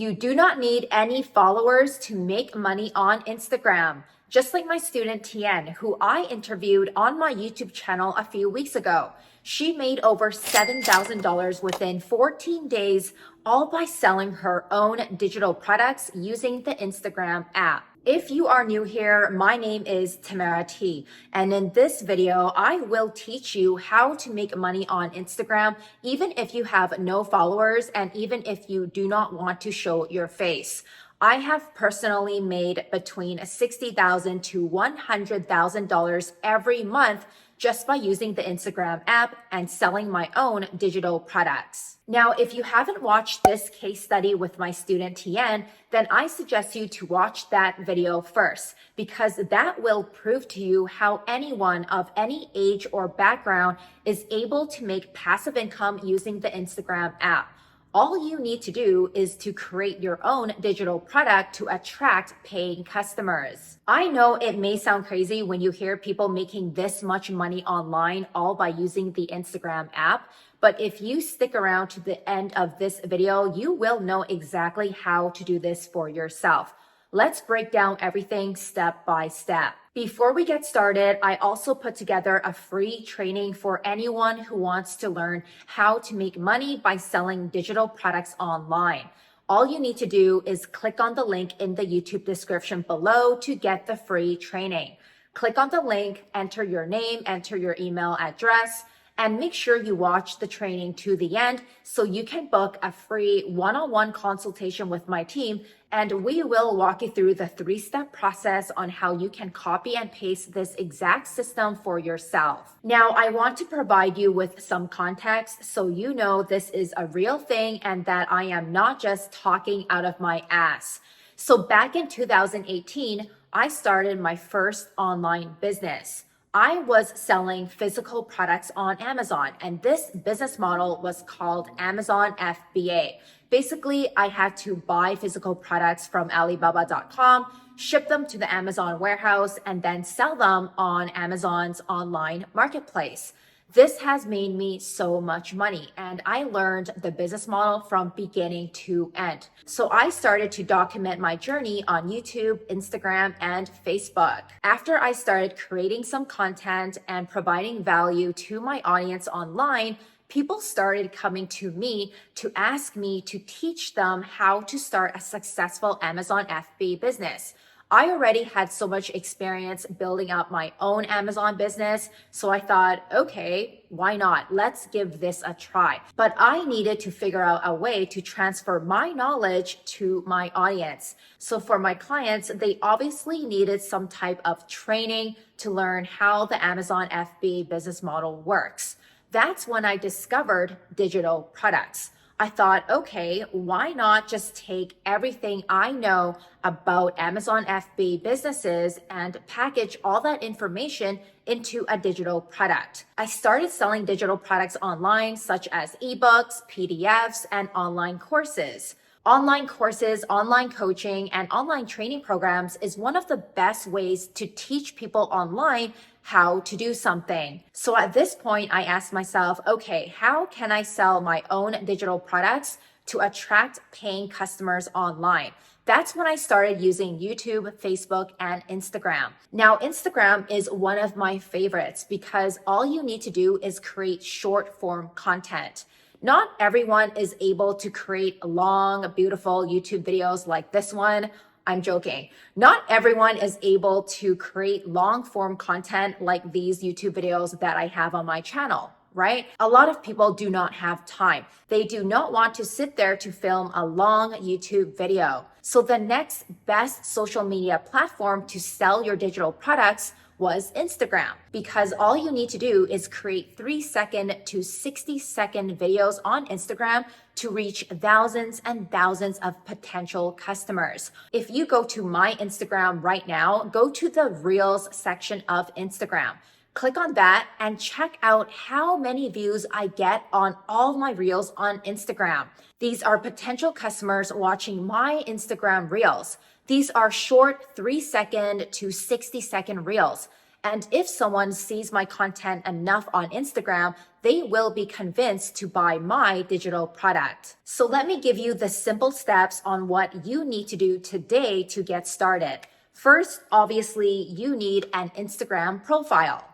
You do not need any followers to make money on Instagram. Just like my student Tien, who I interviewed on my YouTube channel a few weeks ago. She made over $7,000 within 14 days, all by selling her own digital products using the Instagram app. If you are new here, my name is Tamara T, and in this video, I will teach you how to make money on Instagram, even if you have no followers and even if you do not want to show your face. I have personally made between $60,000 to $100,000 every month just by using the Instagram app and selling my own digital products. Now, if you haven't watched this case study with my student Tien, then I suggest you to watch that video first, because that will prove to you how anyone of any age or background is able to make passive income using the Instagram app. All you need to do is to create your own digital product to attract paying customers. I know it may sound crazy when you hear people making this much money online all by using the Instagram app, but if you stick around to the end of this video, you will know exactly how to do this for yourself. Let's break down everything step by step. Before we get started, I also put together a free training for anyone who wants to learn how to make money by selling digital products online. All you need to do is click on the link in the YouTube description below to get the free training. Click on the link, enter your name, enter your email address, and make sure you watch the training to the end so you can book a free one-on-one consultation with my team, and we will walk you through the 3-step process on how you can copy and paste this exact system for yourself. Now, I want to provide you with some context so you know this is a real thing and that I am not just talking out of my ass. So back in 2018, I started my first online business. I was selling physical products on Amazon, and this business model was called Amazon FBA. Basically, I had to buy physical products from Alibaba.com, ship them to the Amazon warehouse, and then sell them on Amazon's online marketplace. This has made me so much money, and I learned the business model from beginning to end. So I started to document my journey on YouTube, Instagram, and Facebook. After I started creating some content and providing value to my audience online, people started coming to me to ask me to teach them how to start a successful Amazon FBA business. I already had so much experience building up my own Amazon business, so I thought, okay, why not? Let's give this a try. But I needed to figure out a way to transfer my knowledge to my audience. So for my clients, they obviously needed some type of training to learn how the Amazon FBA business model works. That's when I discovered digital products. I thought, okay, why not just take everything I know about Amazon FBA businesses and package all that information into a digital product. I started selling digital products online, such as ebooks, PDFs, and online courses. Online courses, online coaching, and online training programs is one of the best ways to teach people online how to do something. So at this point, I asked myself, okay, how can I sell my own digital products to attract paying customers online? That's when I started using YouTube, Facebook, and Instagram. Now, Instagram is one of my favorites because all you need to do is create short form content. Not everyone is able to create long, beautiful YouTube videos like this one. I'm joking. Not everyone is able to create long form content like these YouTube videos that I have on my channel, right? A lot of people do not have time. They do not want to sit there to film a long YouTube video. So the next best social media platform to sell your digital products was Instagram, because all you need to do is create 3-second to 60-second videos on Instagram to reach thousands and thousands of potential customers. If you go to my Instagram right now, go to the Reels section of Instagram. Click on that and check out how many views I get on all my Reels on Instagram. These are potential customers watching my Instagram Reels. These are short 3-second to 60-second Reels. And if someone sees my content enough on Instagram, they will be convinced to buy my digital product. So let me give you the simple steps on what you need to do today to get started. First, obviously, you need an Instagram profile.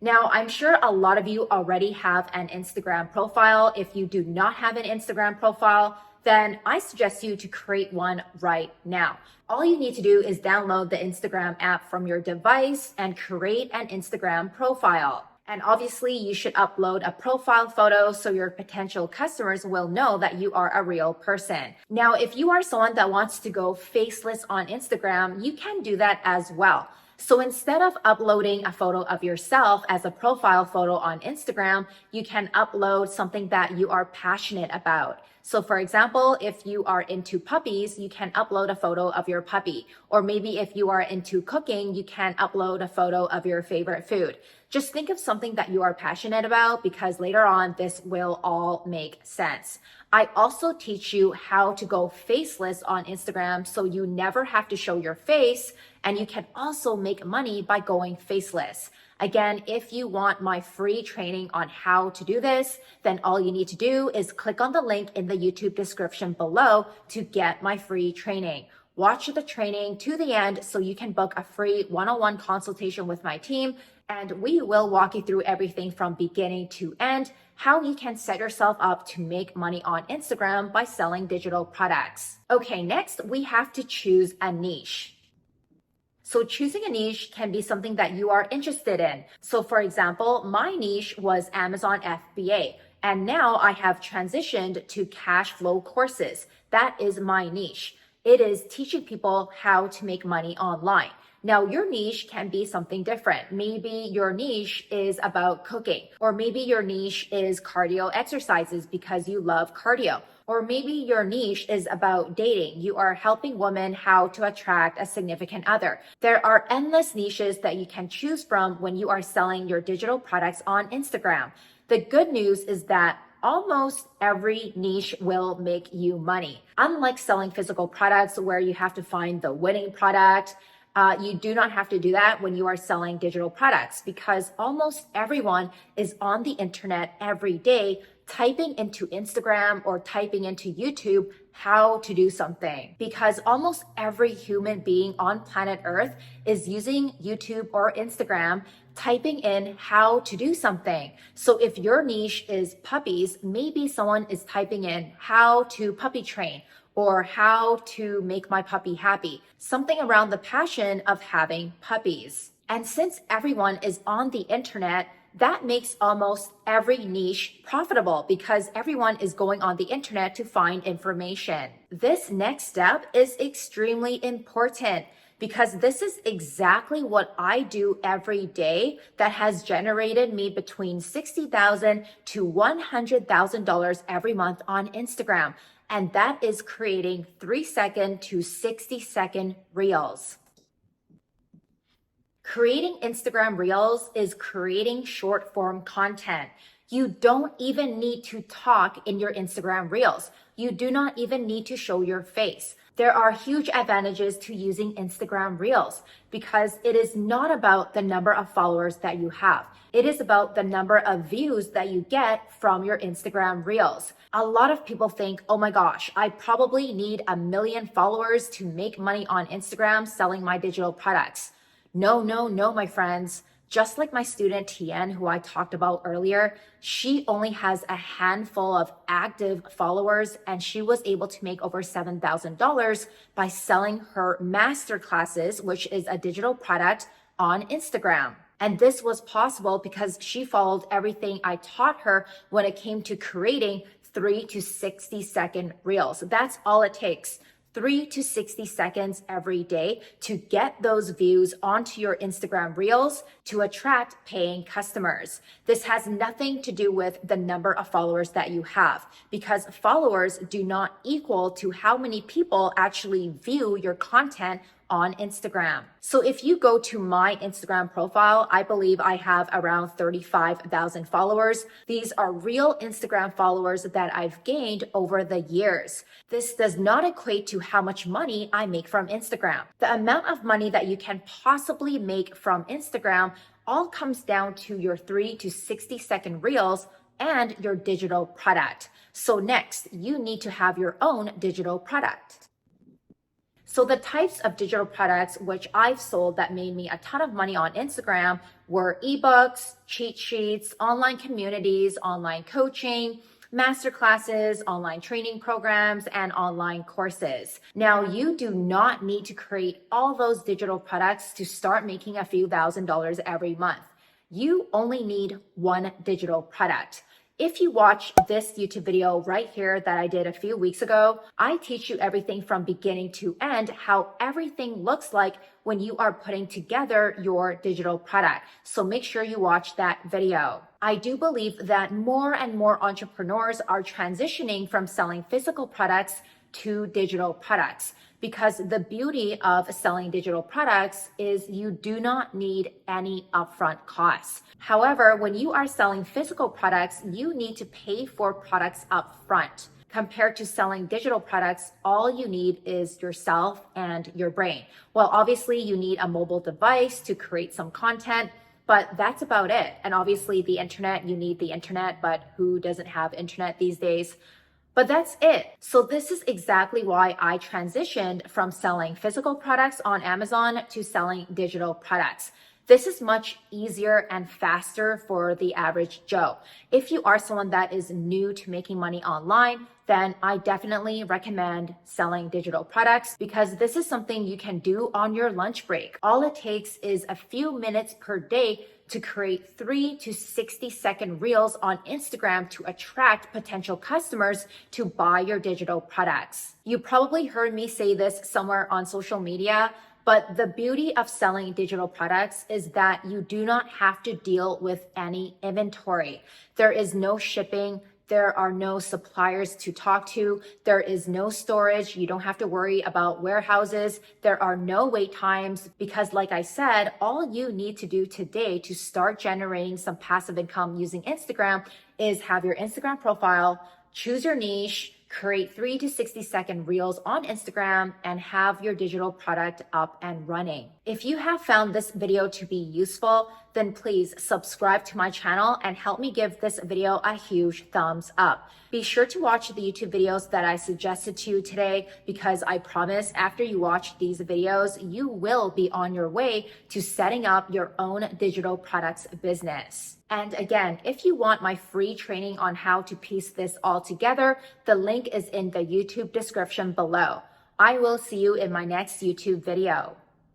Now, I'm sure a lot of you already have an Instagram profile. If you do not have an Instagram profile, then I suggest you to create one right now. All you need to do is download the Instagram app from your device and create an Instagram profile. And obviously, you should upload a profile photo so your potential customers will know that you are a real person. Now, if you are someone that wants to go faceless on Instagram, you can do that as well. So instead of uploading a photo of yourself as a profile photo on Instagram, you can upload something that you are passionate about. So for example, if you are into puppies, you can upload a photo of your puppy. Or maybe if you are into cooking, you can upload a photo of your favorite food. Just think of something that you are passionate about because later on, this will all make sense. I also teach you how to go faceless on Instagram so you never have to show your face, and you can also make money by going faceless. Again, if you want my free training on how to do this, then all you need to do is click on the link in the YouTube description below to get my free training. Watch the training to the end so you can book a free one-on-one consultation with my team, and we will walk you through everything from beginning to end, how you can set yourself up to make money on Instagram by selling digital products. Okay, next we have to choose a niche. So choosing a niche can be something that you are interested in. So for example, my niche was Amazon FBA, and now I have transitioned to cash flow courses. That is my niche. It is teaching people how to make money online. Now, your niche can be something different. Maybe your niche is about cooking, or maybe your niche is cardio exercises because you love cardio. Or maybe your niche is about dating. You are helping women how to attract a significant other. There are endless niches that you can choose from when you are selling your digital products on Instagram. The good news is that almost every niche will make you money. Unlike selling physical products where you have to find the winning product, you do not have to do that when you are selling digital products because almost everyone is on the internet every day typing into Instagram or typing into YouTube how to do something, because almost every human being on planet Earth is using YouTube or Instagram typing in how to do something. So if your niche is puppies, maybe someone is typing in how to puppy train or how to make my puppy happy, something around the passion of having puppies. And since everyone is on the internet, that makes almost every niche profitable because everyone is going on the internet to find information. This next step is extremely important because this is exactly what I do every day that has generated me between $60,000 to $100,000 every month on Instagram. And that is creating 3-second to 60-second reels. Creating Instagram Reels is creating short form content. You don't even need to talk in your Instagram Reels. You do not even need to show your face. There are huge advantages to using Instagram Reels because it is not about the number of followers that you have. It is about the number of views that you get from your Instagram Reels. A lot of people think, oh my gosh, I probably need 1 million followers to make money on Instagram selling my digital products. No, my friends. Just like my student Tien, who I talked about earlier, she only has a handful of active followers and she was able to make over $7,000 by selling her masterclasses, which is a digital product on Instagram. And this was possible because she followed everything I taught her when it came to creating 3 to 60-second reels. That's all it takes. 3 to 60 seconds every day to get those views onto your Instagram Reels to attract paying customers. This has nothing to do with the number of followers that you have, because followers do not equal to how many people actually view your content on Instagram. So if you go to my Instagram profile, I believe I have around 35,000 followers. These are real Instagram followers that I've gained over the years. This does not equate to how much money I make from Instagram. The amount of money that you can possibly make from Instagram all comes down to your 3 to 60-second reels and your digital product. So next, you need to have your own digital product. So the types of digital products which I've sold that made me a ton of money on Instagram were ebooks, cheat sheets, online communities, online coaching, masterclasses, online training programs, and online courses. Now, you do not need to create all those digital products to start making a few $1,000s every month. You only need one digital product. If you watch this YouTube video right here that I did a few weeks ago, I teach you everything from beginning to end, how everything looks like when you are putting together your digital product. So make sure you watch that video. I do believe that more and more entrepreneurs are transitioning from selling physical products to digital products, because the beauty of selling digital products is you do not need any upfront costs. However, when you are selling physical products, you need to pay for products upfront. Compared to selling digital products, all you need is yourself and your brain. Well, obviously you need a mobile device to create some content, but that's about it. And obviously the internet, you need the internet, but who doesn't have internet these days? But that's it. So this is exactly why I transitioned from selling physical products on Amazon to selling digital products. This is much easier and faster for the average Joe. If you are someone that is new to making money online, then I definitely recommend selling digital products, because this is something you can do on your lunch break. All it takes is a few minutes per day to create 3 to 60-second reels on Instagram to attract potential customers to buy your digital products. You probably heard me say this somewhere on social media, but the beauty of selling digital products is that you do not have to deal with any inventory. There is no shipping. There are no suppliers to talk to. There is no storage. You don't have to worry about warehouses. There are no wait times, because like I said, all you need to do today to start generating some passive income using Instagram is have your Instagram profile, choose your niche, create 3 to 60-second reels on Instagram, and have your digital product up and running. If you have found this video to be useful, then please subscribe to my channel and help me give this video a huge thumbs up. Be sure to watch the YouTube videos that I suggested to you today, because I promise after you watch these videos, you will be on your way to setting up your own digital products business. And again, if you want my free training on how to piece this all together, the link is in the YouTube description below. I will see you in my next YouTube video.